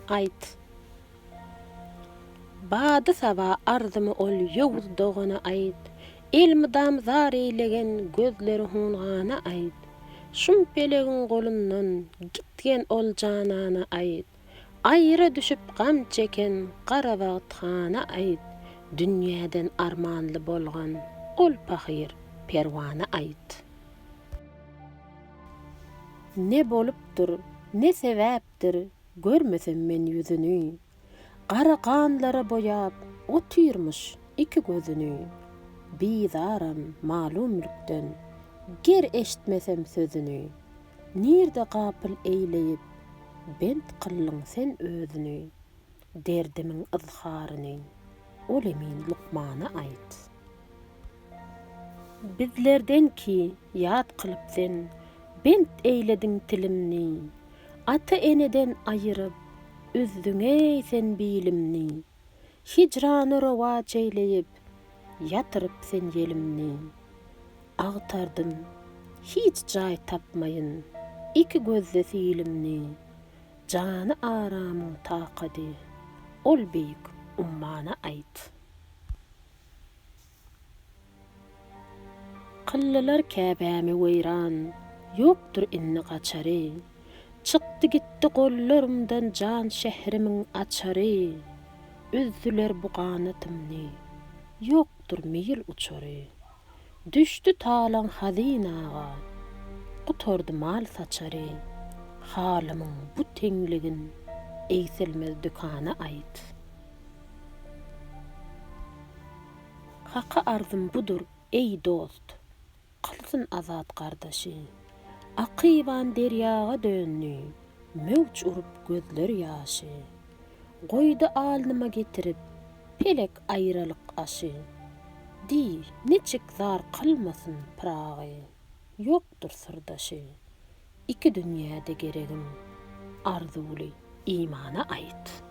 Ayt. Bady saba arzymy ol ýowuz dogana ayt. Elmidam zar eýlegen gözleri hungana ayt. Şum pelegin golundan gitgen ol janana ayt. Aýra düşüp gam çeken gara bagtxana ayt. Dünýäden armanly bolgan ol pahyr perwana ayt. Ne bolupdyr, ne sebäpdir, görmesem men ýüzüni. Gara kanlara boyap, o tüýrmüş iki gözüni. Bizaram malumlukdan, ger eşitmesem sözüni. Nirde gapyl eýleyip, bent kıllyň sen özüni. Derdimiň ızharyny, ol emin Lukmana ayt. Bizlerden ki ýat kılıp sen, bent eýlediň tilimni. Ata eneden aýyryp, üzdüňe sen bilimni. Hicrany rowaj eýleyip, yatyryp sen yelimni. Agtardım, hiç jaý tapmayın, iki gözle silimni. Jany aramyň taqady, ol beýik ummana ayt. Kıllylar käbämi weýran, ýokdur inni gaçary. Çykdy gitdi gollarymdan jan şehrimiň açary. Üzdüler bu ganatymny, ýokdur meýil uçary. Düşdü talan hazinaga, gutordy mal saçary. Halymyň bu teňligin eýselmez dükana ayt. Haqa arzym budur ey dost, kılsın azat gardaşy. Akyban deryaga dönni, mewç urup gözler ýaşy. Goýdy alnyma getirip, pelek aýralyk aşy. Di, neçik zar kılmasın pragy, ýokdur sırdaşy. İki dünýäde geregim, arzuly imana ayt.